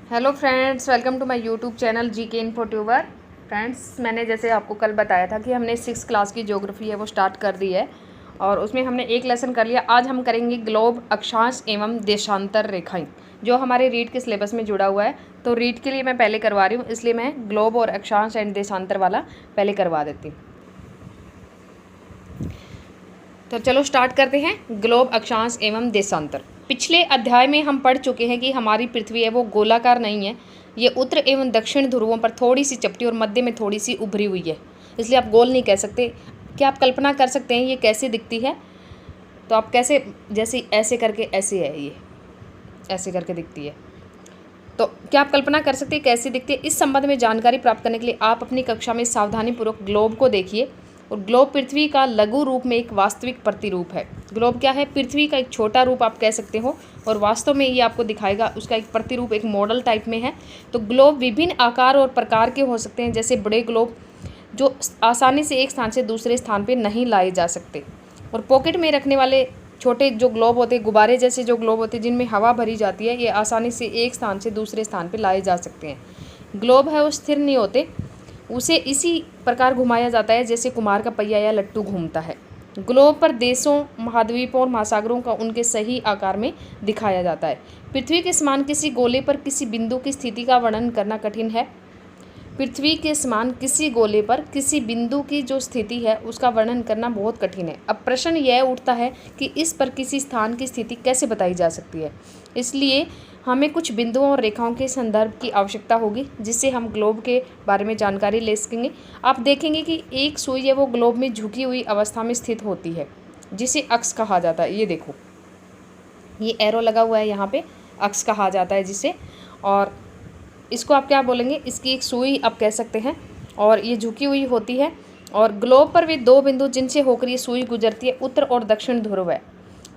Hello friends, welcome to my YouTube channel GK info tuber. Friends, मैंने जैसे आपको कल बताया था कि हमने 6 क्लास की ज्योग्राफी है वो स्टार्ट कर दी है और उसमें हमने एक लेसन कर लिया। आज हम करेंगे ग्लोब, अक्षांश एवं देशांतर रेखाएं, जो हमारे रीड के सिलेबस में जुड़ा हुआ है। तो रीड के लिए मैं पहले करवा रही हूँ, इसलिए मैं ग्लोब और अक्षांश एंड देशांतर वाला पहले करवा देती हूँ। तो चलो स्टार्ट करते हैं। ग्लोब, अक्षांश एवं देशांतर। पिछले अध्याय में हम पढ़ चुके हैं कि हमारी पृथ्वी है वो गोलाकार नहीं है, ये उत्तर एवं दक्षिण ध्रुवों पर थोड़ी सी चपटी और मध्य में थोड़ी सी उभरी हुई है, इसलिए आप गोल नहीं कह सकते। क्या आप कल्पना कर सकते हैं ये कैसे दिखती है? तो आप कैसे, जैसे ऐसे करके ऐसे है, ये ऐसे करके दिखती है। तो क्या आप कल्पना कर सकते हैं कैसे दिखती है? इस संबंध में जानकारी प्राप्त करने के लिए आप अपनी कक्षा में सावधानीपूर्वक ग्लोब को देखिए। और ग्लोब पृथ्वी का लघु रूप में एक वास्तविक प्रतिरूप है। ग्लोब क्या है? पृथ्वी का एक छोटा रूप आप कह सकते हो, और वास्तव में ये आपको दिखाएगा उसका एक प्रतिरूप, एक मॉडल टाइप में है। तो ग्लोब विभिन्न आकार और प्रकार के हो सकते हैं, जैसे बड़े ग्लोब जो आसानी से एक स्थान से दूसरे स्थान पर नहीं लाए जा सकते, और पॉकेट में रखने वाले छोटे जो ग्लोब होते हैं, गुब्बारे जैसे जो ग्लोब होते हैं जिनमें हवा भरी जाती है, ये आसानी से एक स्थान से दूसरे स्थान पर लाए जा सकते हैं। ग्लोब है वो स्थिर नहीं होते, उसे इसी प्रकार घुमाया जाता है जैसे कुमार का पहिया या लट्टू घूमता है। ग्लोब पर देशों, महाद्वीपों और महासागरों का उनके सही आकार में दिखाया जाता है। पृथ्वी के समान किसी गोले पर किसी बिंदु की स्थिति का वर्णन करना कठिन है। पृथ्वी के समान किसी गोले पर किसी बिंदु की जो स्थिति है उसका वर्णन करना बहुत कठिन है। अब प्रश्न यह उठता है कि इस पर किसी स्थान की स्थिति कैसे बताई जा सकती है। इसलिए हमें कुछ बिंदुओं और रेखाओं के संदर्भ की आवश्यकता होगी, जिससे हम ग्लोब के बारे में जानकारी ले सकेंगे। आप देखेंगे कि एक सुई है वो ग्लोब में झुकी हुई अवस्था में स्थित होती है, जिसे अक्ष कहा जाता है। ये देखो, ये एरो लगा हुआ है, यहाँ पे अक्ष कहा जाता है जिसे। और इसको आप क्या बोलेंगे? इसकी एक सुई आप कह सकते हैं, और ये झुकी हुई होती है। और ग्लोब पर वे दो बिंदु जिनसे होकर ये सुई गुजरती है, उत्तर और दक्षिण ध्रुव है।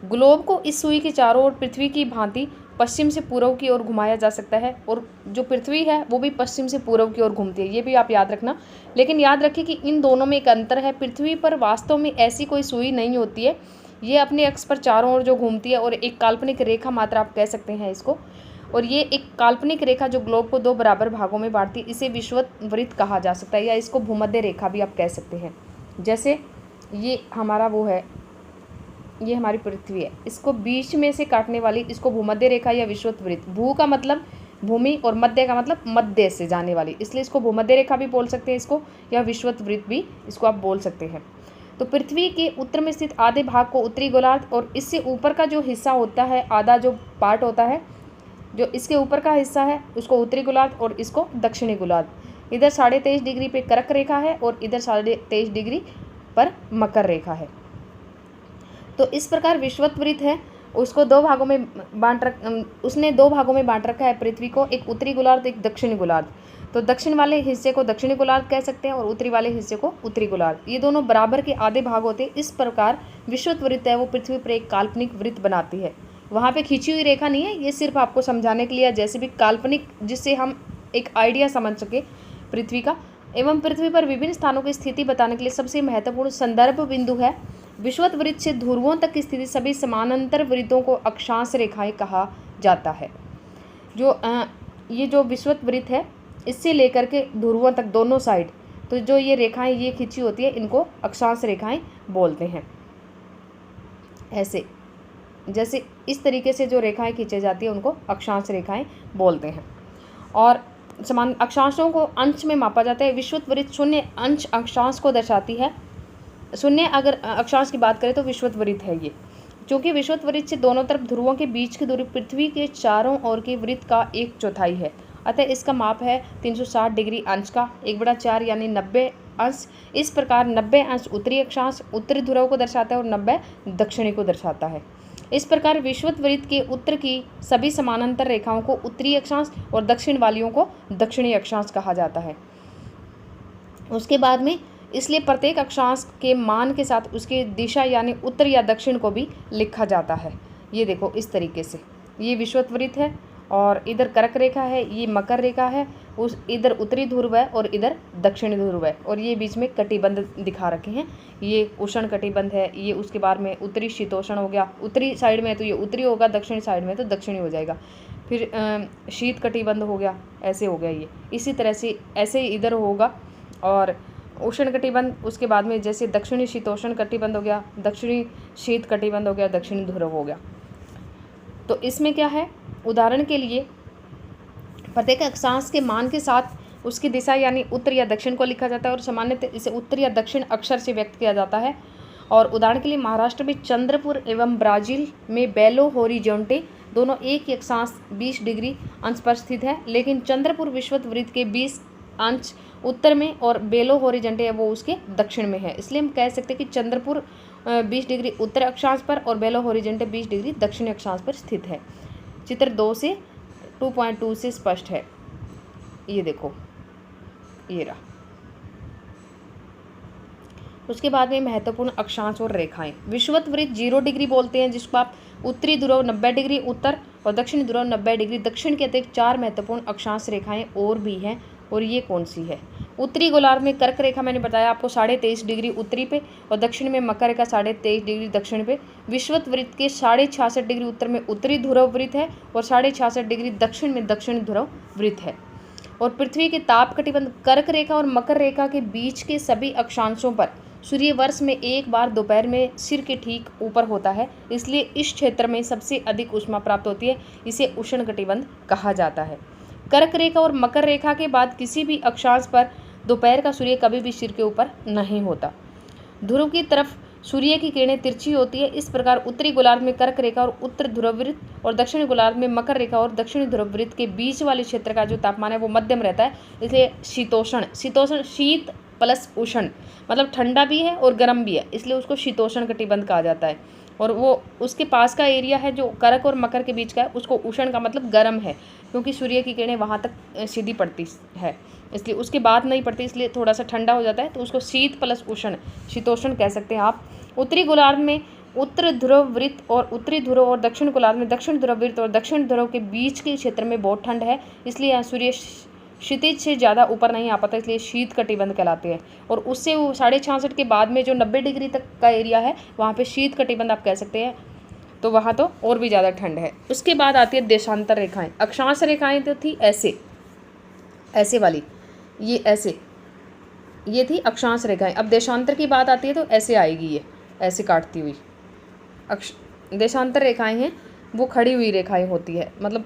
ग्लोब को इस सुई के चारों ओर पृथ्वी की भांति पश्चिम से पूर्व की ओर घुमाया जा सकता है, और जो पृथ्वी है वो भी पश्चिम से पूर्व की ओर घूमती है, ये भी आप याद रखना। लेकिन याद रखिए कि इन दोनों में एक अंतर है। पृथ्वी पर वास्तव में ऐसी कोई सुई नहीं होती है, ये अपने अक्ष पर चारों ओर जो घूमती है, और एक काल्पनिक रेखा मात्र आप कह सकते हैं इसको। और ये एक काल्पनिक रेखा जो ग्लोब को दो बराबर भागों में बांटती है, इसे विषुवत वृत्त कहा जा सकता है, या इसको भूमध्य रेखा भी आप कह सकते हैं। जैसे ये हमारा वो है, ये हमारी पृथ्वी है, इसको बीच में से काटने वाली इसको भूमध्य रेखा या विषुवत वृत्त, भू का मतलब भूमि और मध्य का मतलब मध्य से जाने वाली, इसलिए इसको भूमध्य रेखा भी बोल सकते हैं इसको, या विषुवत वृत्त भी इसको आप बोल सकते हैं। तो पृथ्वी के उत्तर में स्थित आधे भाग को उत्तरी गोलार्ध, और इससे ऊपर का जो हिस्सा होता है, आधा जो पार्ट होता है, जो इसके ऊपर का हिस्सा है उसको उत्तरी गोलार्ध, और इसको दक्षिणी गोलार्ध। इधर 23.5 डिग्री पे कर्क रेखा है, और इधर 23.5 डिग्री पर मकर रेखा है। तो इस प्रकार विषुवत वृत्त है, उसको दो भागों में उसने दो भागों में बांट रखा है पृथ्वी को, एक उत्तरी गोलार्ध, एक दक्षिणी गोलार्ध। तो दक्षिण वाले हिस्से को दक्षिणी गोलार्ध कह सकते हैं, और उत्तरी वाले हिस्से को उत्तरी गोलार्ध। ये दोनों बराबर के आधे भाग होते हैं। इस प्रकार विषुवत वृत्त है वो पृथ्वी पर एक काल्पनिक वृत्त बनाती है। वहाँ पे खींची हुई रेखा नहीं है, ये सिर्फ आपको समझाने के लिए, जैसे भी काल्पनिक, जिससे हम एक आइडिया समझ सके पृथ्वी का। एवं पृथ्वी पर विभिन्न स्थानों की स्थिति बताने के लिए सबसे महत्वपूर्ण संदर्भ बिंदु है। विषुवत वृत्त से ध्रुवों तक की स्थिति सभी समानांतर वृत्तों को अक्षांश रेखाएं कहा जाता है। ये जो विषुवत वृत्त है, इससे लेकर के ध्रुवों तक दोनों साइड, तो जो ये रेखाएं ये खींची होती है, इनको अक्षांश रेखाएं बोलते हैं। ऐसे जैसे इस तरीके से जो रेखाएं खींची जाती है उनको अक्षांश रेखाएं बोलते हैं। और समान अक्षांशों को अंश में मापा जाता है। विषुवत वृत्त 0 अंश अक्षांश को दर्शाती है। 0 अगर अक्षांश की बात करें तो विषुवत वृत्त है ये। क्योंकि विषुवत वृत्त से दोनों तरफ ध्रुवों के बीच की दूरी पृथ्वी के चारों ओर के वृत्त का 1/4 है, अतः इसका माप है 360 डिग्री अंश का 1/4 यानी 90 अंश। इस प्रकार 90 अंश उत्तरी अक्षांश उत्तरी ध्रुव को दर्शाता है, और 90 दक्षिणी को दर्शाता है। इस प्रकार विषुवत वृत्त के उत्तर की सभी समानांतर रेखाओं को उत्तरी अक्षांश और दक्षिण वालियों को दक्षिणी अक्षांश कहा जाता है। उसके बाद में इसलिए प्रत्येक अक्षांश के मान के साथ उसकी दिशा यानी उत्तर या दक्षिण को भी लिखा जाता है। ये देखो इस तरीके से, ये विषुवत वृत्त है, और इधर कर्क रेखा है, ये मकर रेखा है, उस इधर उत्तरी ध्रुव है और इधर दक्षिणी ध्रुव है, और ये बीच में कटिबंध दिखा रखे हैं। ये उष्ण कटिबंध है, ये उसके बाद में उत्तरी शीतोष्ण हो गया। उत्तरी साइड में तो ये उत्तरी होगा, दक्षिणी साइड में तो दक्षिणी हो जाएगा। फिर शीत कटिबंध हो गया, ऐसे हो गया ये। इसी तरह से ऐसे ही इधर होगा। और उष्ण कटिबंध, उसके बाद में जैसे दक्षिणी शीतोष्ण कटिबंध हो गया, दक्षिणी शीत कटिबंध हो गया, दक्षिणी ध्रुव हो गया। तो इसमें क्या है, उदाहरण के लिए प्रत्येक अक्षांश के मान के साथ उसकी दिशा यानी उत्तर या दक्षिण को लिखा जाता है और सामान्यतः इसे उत्तर या दक्षिण अक्षर से व्यक्त किया जाता है। और उदाहरण के लिए महाराष्ट्र में चंद्रपुर एवं ब्राज़ील में बेलो होरिजोंटे दोनों एक ही अक्षांश 20 डिग्री अंश पर स्थित है, लेकिन चंद्रपुर विषुवत वृत्त के 20 अंश उत्तर में और बेलो होरिजोंटे है वो उसके दक्षिण में है। इसलिए हम कह सकते हैं कि चंद्रपुर 20 डिग्री उत्तर अक्षांश पर और बेलो होरिजोंटे 20 डिग्री दक्षिणी अक्षांश पर स्थित है। चित्र 2 से 2.2 से स्पष्ट है। ये देखो, ये रहा। उसके बाद में महत्वपूर्ण अक्षांश और रेखाएं। विषुवत वृत्त 0 डिग्री बोलते हैं, जिसको आप उत्तरी ध्रुव 90 डिग्री उत्तर और दक्षिणी ध्रुव 90 डिग्री दक्षिण के अतिरिक्त 4 महत्वपूर्ण अक्षांश रेखाएं और भी हैं। और ये कौन सी है? उत्तरी गोलार्ध में कर्क रेखा मैंने बताया आपको 23.5 डिग्री उत्तरी पे और दक्षिण में मकर रेखा 23.5 डिग्री दक्षिण पे। विषुवत वृत्त के 66.5 डिग्री उत्तर में उत्तरी ध्रुव वृत्त है और 66.5 डिग्री दक्षिण में दक्षिणी ध्रुव वृत्त है। और पृथ्वी के ताप कटिबंध कर्क रेखा और मकर रेखा के बीच के सभी अक्षांशों पर सूर्य वर्ष में एक बार दोपहर में सिर के ठीक ऊपर होता है, इसलिए इस क्षेत्र में सबसे अधिक ऊष्मा प्राप्त होती है। इसे उष्ण कटिबंध कहा जाता है। कर्क रेखा और मकर रेखा के बाद किसी भी अक्षांश पर दोपहर का सूर्य कभी भी सिर के ऊपर नहीं होता। ध्रुव की तरफ सूर्य की किरणें तिरछी होती है। इस प्रकार उत्तरी गोलार्ध में कर्क रेखा और उत्तर ध्रुव वृत्त और दक्षिणी गोलार्ध में मकर रेखा और दक्षिणी ध्रुव वृत्त के बीच वाले क्षेत्र का जो तापमान है वो मध्यम रहता है। इसलिए शीतोष्ण शीत प्लस उष्ण मतलब ठंडा भी है और गर्म भी है, इसलिए उसको शीतोष्ण कटिबंध कहा जाता है। और वो उसके पास का एरिया है जो कर्क और मकर के बीच का है, उसको उष्ण का मतलब गर्म है, क्योंकि सूर्य की किरणें वहाँ तक सीधी पड़ती है, इसलिए उसके बाद नहीं पड़ती, इसलिए थोड़ा सा ठंडा हो जाता है, तो उसको शीत प्लस उष्ण शीतोष्ण कह सकते हैं आप। उत्तरी गोलार्ध में उत्तर ध्रुव वृत्त और उत्तरी ध्रुव और दक्षिण गोलार्ध में दक्षिण ध्रुव वृत्त और दक्षिण ध्रुव के बीच के क्षेत्र में बहुत ठंड है, इसलिए यहाँ सूर्य क्षितिज से ज़्यादा ऊपर नहीं आ पाता, इसलिए शीत कटिबंध कहलाते हैं। और उससे वो 66.5 के बाद में जो 90 डिग्री तक का एरिया है वहाँ पे शीत कटिबंध आप कह सकते हैं, तो वहाँ तो और भी ज़्यादा ठंड है। उसके बाद आती है देशांतर रेखाएं। अक्षांश रेखाएं तो थी ऐसे वाली, ये ऐसे, ये थी अक्षांश रेखाएं। अब देशांतर की बात आती है तो ऐसे आएगी, ये ऐसे काटती हुई देशांतर रेखाएं हैं, वो खड़ी हुई रेखाएं होती है, मतलब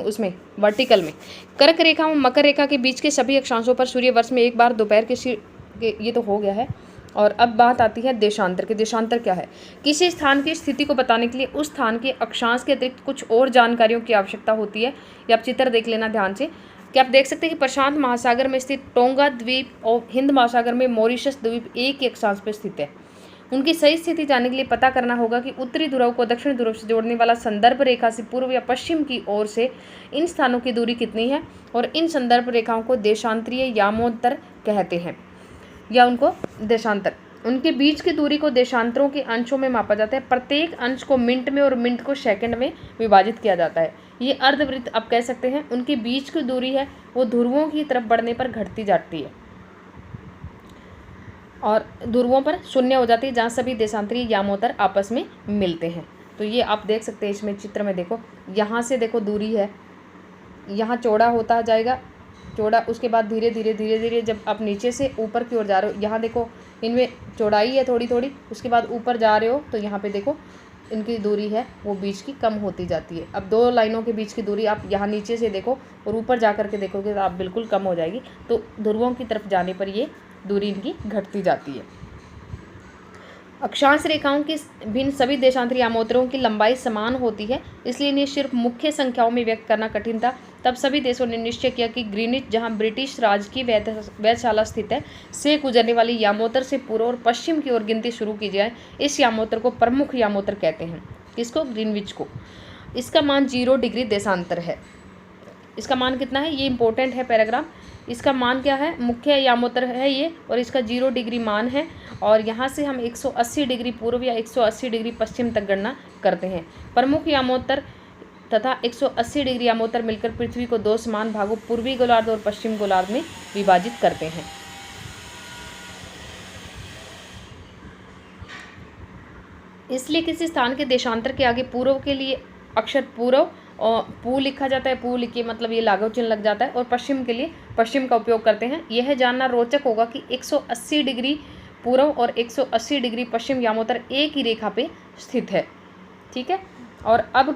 उसमें वर्टिकल में। कर्क रेखा और मकर रेखा के बीच के सभी अक्षांशों पर सूर्य वर्ष में एक बार दोपहर के ये तो हो गया है। और अब बात आती है देशांतर की। देशांतर क्या है? किसी स्थान की स्थिति को बताने के लिए उस स्थान के अक्षांश के अतिरिक्त कुछ और जानकारियों की आवश्यकता होती है। ये आप चित्र देख लेना ध्यान से कि आप देख सकते हैं कि प्रशांत महासागर में स्थित टोंगा द्वीप और हिंद महासागर में मॉरिशस द्वीप एक ही अक्षांश पर स्थित है। उनकी सही स्थिति जानने के लिए पता करना होगा कि उत्तरी ध्रुव को दक्षिण ध्रुव से जोड़ने वाला संदर्भ रेखा से पूर्व या पश्चिम की ओर से इन स्थानों की दूरी कितनी है, और इन संदर्भ रेखाओं को देशांतरीय यामोत्तर कहते हैं, या उनको देशांतर। उनके बीच की दूरी को देशांतरों के अंशों में मापा जाता है। प्रत्येक अंश को मिनट में और मिनट को सेकंड में विभाजित किया जाता है। ये अर्धवृत्त आप कह सकते हैं। उनके बीच की दूरी है वो ध्रुवों की तरफ बढ़ने पर घटती जाती है और ध्रुवों पर शून्य हो जाती है, जहाँ सभी देशांतरीय यामोत्तर आपस में मिलते हैं। तो ये आप देख सकते हैं इसमें चित्र में, देखो यहाँ से देखो दूरी है, यहाँ चौड़ा होता जाएगा, चौड़ा, उसके बाद धीरे धीरे जब आप नीचे से ऊपर की ओर जा रहे हो, यहाँ देखो इनमें चौड़ाई है थोड़ी थोड़ी, उसके बाद ऊपर जा रहे हो तो यहाँ पे देखो इनकी दूरी है वो बीच की कम होती जाती है। अब दो लाइनों के बीच की दूरी आप यहाँ नीचे से देखो और ऊपर जा कर के देखोगे तो आप बिल्कुल कम हो जाएगी। तो ध्रुवों की तरफ जाने पर ये दूरी इनकी घटती जाती है। अक्षांश रेखाओं की भिन्न सभी देशांतरी यामोत्तरों की लंबाई समान होती है, इसलिए इन्हें सिर्फ मुख्य संख्याओं में व्यक्त करना कठिन था। तब सभी देशों ने निश्चय किया कि ग्रीनिच, जहां ब्रिटिश राज की वेधशाला स्थित है, से गुजरने वाली यामोत्तर से पूर्व और पश्चिम की ओर गिनती शुरू की जाए। इस यामोत्तर को प्रमुख यामोत्तर कहते हैं। किसको? ग्रीनविच को। इसका मान 0 डिग्री देशांतर है। इसका मान कितना है, ये इंपॉर्टेंट है पैराग्राफ। इसका मान क्या है? मुख्य यामोत्तर है ये, और इसका 0 डिग्री मान है। और यहाँ से हम 180 डिग्री पूर्व या 180 डिग्री पश्चिम तक गणना करते हैं। प्रमुख यामोत्तर तथा 180 डिग्री यामोत्तर मिलकर पृथ्वी को 2 समान भागों पूर्वी गोलार्ध और पश्चिम गोलार्ध में विभाजित करते हैं। इसलिए किसी स्थान के देशांतर के आगे पूर्व के लिए अक्षर पूर्व और पू लिखा जाता है, पू लिख के मतलब ये लाघव चिन्ह लग जाता है, और पश्चिम के लिए पश्चिम का उपयोग करते हैं। यह जानना रोचक होगा कि 180 डिग्री पूर्व और 180 डिग्री पश्चिम यामोत्तर एक ही रेखा पे स्थित है। ठीक है। और अब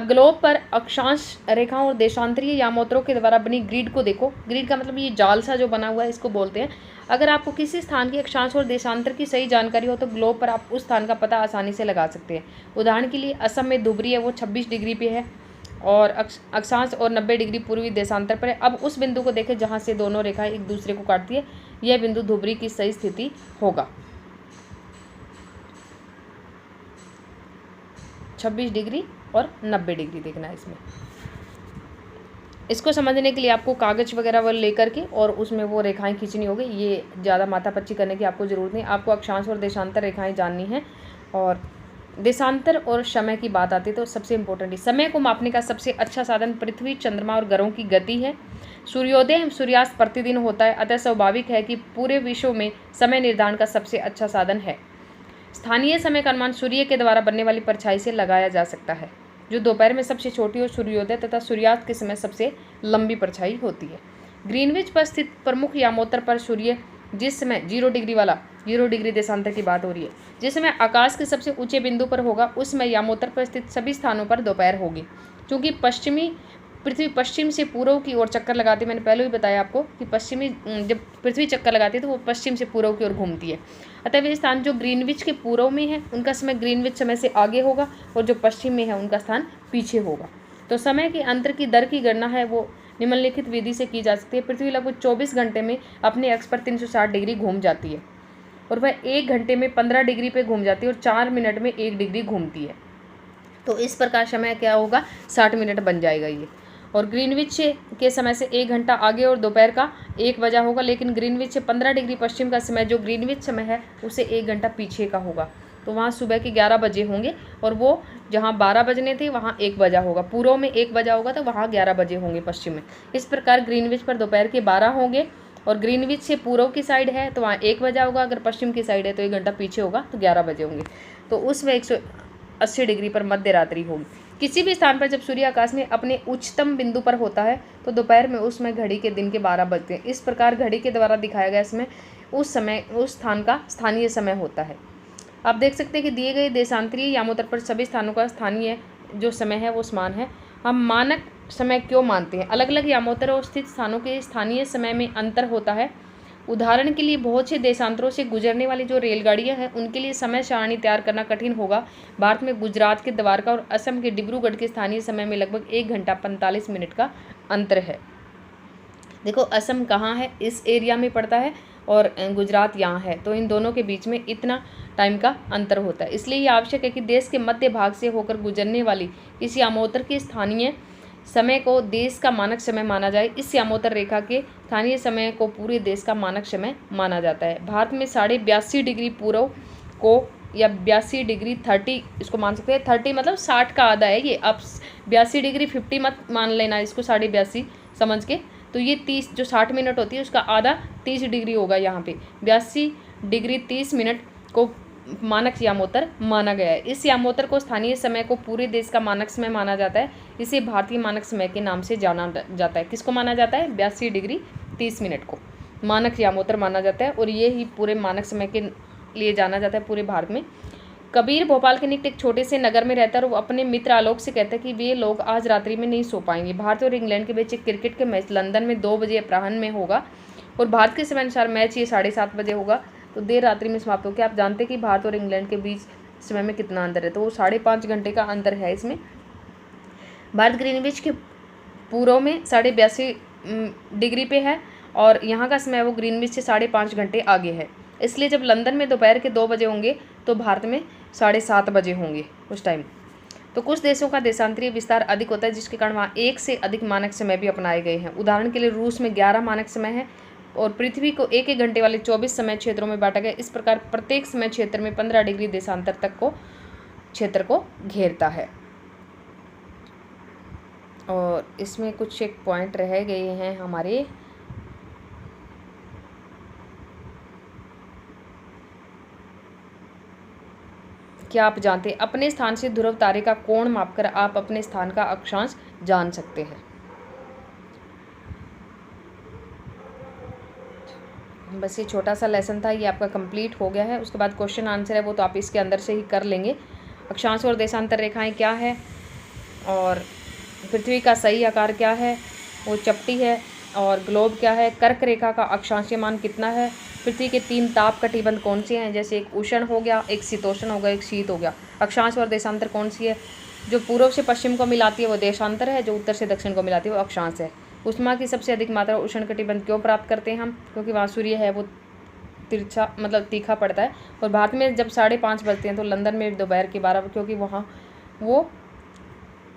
ग्लोब पर अक्षांश रेखाओं और देशांतरीय यामोत्तरों के द्वारा बनी ग्रिड को देखो। ग्रिड का मतलब ये जाल सा जो बना हुआ है इसको बोलते हैं। अगर आपको किसी स्थान की अक्षांश और देशांतर की सही जानकारी हो तो ग्लोब पर आप उस स्थान का पता आसानी से लगा सकते हैं। उदाहरण के लिए असम में धुबरी है, वो 26 डिग्री पे है और अक्षांश और 90 डिग्री पूर्वी देशांतर पर है। अब उस बिंदु को देखें जहाँ से दोनों रेखाएं एक दूसरे को काटती है, यह बिंदु धुबरी की सही स्थिति होगा। 26 डिग्री और 90 डिग्री देखना है इसमें। इसको समझने के लिए आपको कागज़ वगैरह वो लेकर के और उसमें वो रेखाएं खींचनी होगी। ये ज़्यादा माथापच्ची करने की आपको ज़रूरत नहीं, आपको अक्षांश और देशांतर रेखाएं जाननी है। और देशांतर और समय की बात आती है तो सबसे इम्पोर्टेंट समय को मापने का सबसे अच्छा साधन पृथ्वी, चंद्रमा और ग्रहों की गति है। सूर्योदय एवं सूर्यास्त प्रतिदिन होता है, अतः स्वाभाविक है कि पूरे विश्व में समय निर्धारण का सबसे अच्छा साधन है। स्थानीय समय का अनुमान सूर्य के द्वारा बनने वाली परछाई से लगाया जा सकता है, जो दोपहर में सबसे छोटी और सूर्योदय तथा सूर्यास्त के समय सबसे लंबी परछाई होती है। ग्रीनविच पर स्थित प्रमुख यामोत्तर पर सूर्य जिस समय 0 डिग्री वाला 0 डिग्री देशांतर की बात हो रही है, जिस समय आकाश के सबसे ऊंचे बिंदु पर होगा उस समय यामोत्तर पर स्थित सभी स्थानों पर दोपहर होगी। क्योंकि पृथ्वी पश्चिम से पूर्व की ओर चक्कर लगाती है, मैंने पहले भी बताया आपको कि जब पृथ्वी चक्कर लगाती है तो वो पश्चिम से पूर्व की ओर घूमती है। अतः वे स्थान जो ग्रीनविच के पूर्व में है उनका समय ग्रीनविच समय से आगे होगा और जो पश्चिम में है उनका स्थान पीछे होगा। तो समय के अंतर की दर की गणना है वो निम्नलिखित विधि से की जा सकती है। पृथ्वी लगभग 24 घंटे में अपने अक्ष पर 360 डिग्री घूम जाती है और वह 1 घंटे में 15 डिग्री पे घूम जाती है और 4 मिनट में 1 डिग्री घूमती है। तो इस प्रकार समय क्या होगा, 60 मिनट बन जाएगा ये। और ग्रीनविच के समय से 1 घंटा आगे और दोपहर का 1 बजा होगा, लेकिन ग्रीनविच से 15 डिग्री पश्चिम का समय जो ग्रीनविच समय है उसे 1 घंटा पीछे का होगा। तो वहाँ सुबह के 11 बजे होंगे और वो जहाँ 12 बजने थे वहाँ 1 बजा होगा। पूर्व में 1 बजा होगा तो वहाँ 11 बजे होंगे पश्चिम में। इस प्रकार ग्रीनविच पर दोपहर के 12 होंगे और ग्रीनविच से पूर्व की साइड है तो वहाँ 1 बजा होगा, अगर पश्चिम की साइड है तो 1 घंटा पीछे होगा तो 11 बजे होंगे। तो उसमें 180 डिग्री पर मध्य रात्रि होगी। किसी भी स्थान पर जब सूर्य आकाश में अपने उच्चतम बिंदु पर होता है तो दोपहर में उसमें घड़ी के दिन के 12 बजते हैं। इस प्रकार घड़ी के द्वारा दिखाया गया इसमें उस स्थान का स्थानीय समय होता है। आप देख सकते हैं कि दिए गए देशांतरीय यामोत्तर पर सभी स्थानों का स्थानीय जो समय है वो समान है। हम मानक समय क्यों मानते हैं? अलग अलग यामोत्तर और स्थित स्थानों के स्थानीय समय में अंतर होता है। उदाहरण के लिए बहुत से देशांतरों से गुजरने वाली जो रेलगाड़ियां हैं उनके लिए समय सारणी तैयार करना कठिन होगा। भारत में गुजरात के द्वारका और असम के डिब्रूगढ़ के स्थानीय समय में लगभग 1 घंटा 45 मिनट का अंतर है। देखो असम कहाँ है, इस एरिया में पड़ता है और गुजरात यहाँ है, तो इन दोनों के बीच में इतना टाइम का अंतर होता है। इसलिए ये आवश्यक है कि देश के मध्य भाग से होकर गुजरने वाली किसी यामोत्तर के स्थानीय समय को देश का मानक समय माना जाए। इस यामोत्तर रेखा के स्थानीय समय को पूरे देश का मानक समय माना जाता है। भारत में 82.5 डिग्री पूर्व को या 82 डिग्री 30 इसको मान सकते हैं। 30 मतलब 60 का आधा है ये। अब 82 डिग्री 50 मत मान लेना इसको, 82.5 समझ के। तो ये 30 जो 60 मिनट होती है उसका आधा 30 डिग्री होगा। यहाँ पे 82 डिग्री 30 मिनट को मानक यामोत्तर माना गया है। इस यामोत्तर को स्थानीय समय को पूरे देश का मानक समय माना जाता है। इसे भारतीय मानक समय के नाम से जाना जाता है। किसको माना जाता है? 82 डिग्री 30 मिनट को मानक यामोत्तर माना जाता है और ये ही पूरे मानक समय के लिए जाना जाता है पूरे भारत में। कबीर भोपाल के निकट एक छोटे से नगर में रहता है और वो अपने मित्र आलोक से कहता है कि वे लोग आज रात्रि में नहीं सो पाएंगे। भारत और इंग्लैंड के बीच एक क्रिकेट के मैच लंदन में 2 बजे अपराह्न में होगा और भारत के समय अनुसार मैच ये 7:30 बजे होगा, तो देर रात्रि में समाप्त हो गया। आप जानते हैं कि भारत और इंग्लैंड के बीच समय में कितना अंतर है, तो वो 5.5 घंटे का अंतर है इसमें। भारत ग्रीनविच के पूर्व में 82.5 डिग्री पे है और यहाँ का समय वो ग्रीनविच से 5.5 घंटे आगे है। इसलिए जब लंदन में दोपहर के 2 बजे होंगे तो भारत में 7:30 बजे होंगे उस टाइम। तो कुछ देशों का देशांतरीय विस्तार अधिक होता है जिसके कारण वहाँ 1 से अधिक मानक समय भी अपनाए गए हैं। उदाहरण के लिए रूस में 11 मानक समय है और पृथ्वी को 1-1 घंटे वाले 24 समय क्षेत्रों में बांटा गया। इस प्रकार प्रत्येक समय क्षेत्र में 15 डिग्री देशांतर तक को क्षेत्र को घेरता है। और इसमें कुछ एक पॉइंट रह गए हैं हमारे, क्या आप जानते हैं अपने स्थान से ध्रुव तारे का कोण मापकर आप अपने स्थान का अक्षांश जान सकते हैं। बस ये छोटा सा लेसन था, ये आपका कंप्लीट हो गया है। उसके बाद क्वेश्चन आंसर है वो तो आप इसके अंदर से ही कर लेंगे। अक्षांश और देशांतर रेखाएं क्या है और पृथ्वी का सही आकार क्या है, वो चपटी है। और ग्लोब क्या है, कर्क रेखा का अक्षांशीय मान कितना है, पृथ्वी के 3 ताप कटिबंध कौन से हैं, जैसे एक उष्ण हो गया, एक शीतोष्ण हो गया, एक शीत हो गया। अक्षांश और देशांतर कौन सी है, जो पूर्व से पश्चिम को मिलाती है वो देशांतर है, जो उत्तर से दक्षिण को मिलाती है वो अक्षांश है। ऊष्मा की सबसे अधिक मात्रा उष्ण कटिबंध क्यों प्राप्त करते हैं हम, क्योंकि वहाँ सूर्य है वो तिरछा मतलब तीखा पड़ता है। और भारत में जब 5:30 बजते हैं तो लंदन में दोपहर के 12, क्योंकि वहाँ वो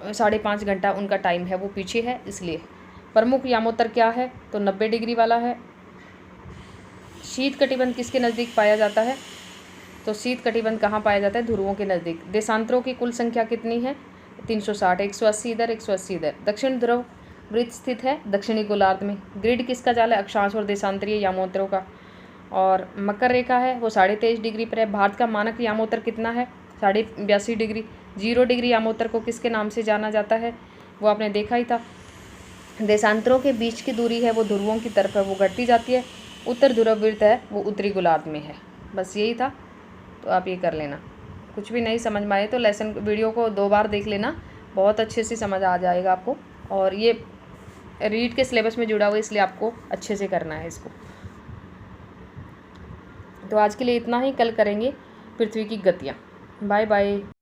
5:30 घंटा उनका टाइम है वो पीछे है इसलिए। प्रमुख यामोत्तर क्या है, तो 90 डिग्री वाला है। शीत कटिबंध किसके नज़दीक पाया जाता है, तो शीत कटिबंध कहाँ पाया जाता है, ध्रुवों के नज़दीक। देशांतरों की कुल संख्या कितनी है, 360, 180 इधर 180 इधर। दक्षिण ध्रुव वृत्त स्थित है दक्षिणी गोलार्ध में। ग्रिड किसका जाल है, अक्षांश और देशांतरीय यामोत्तरों का। और मकर रेखा है वो 23.5 डिग्री पर है। भारत का मानक यामोत्तर कितना है, 82.5 डिग्री। 0 डिग्री यामोत्तर को किसके नाम से जाना जाता है, वो आपने देखा ही था। देशांतरों के बीच की दूरी है वो ध्रुवों की तरफ है वो घटती जाती है। उत्तर ध्रुव वृत्त है वो उत्तरी गोलार्ध में है। बस यही था, तो आप ये कर लेना। कुछ भी नहीं समझ में आए तो लेसन वीडियो को 2 बार देख लेना, बहुत अच्छे से समझ आ जाएगा आपको। और ये रीड के सिलेबस में जुड़ा हुआ है इसलिए आपको अच्छे से करना है इसको। तो आज के लिए इतना ही, कल करेंगे पृथ्वी की गतियाँ। Bye bye.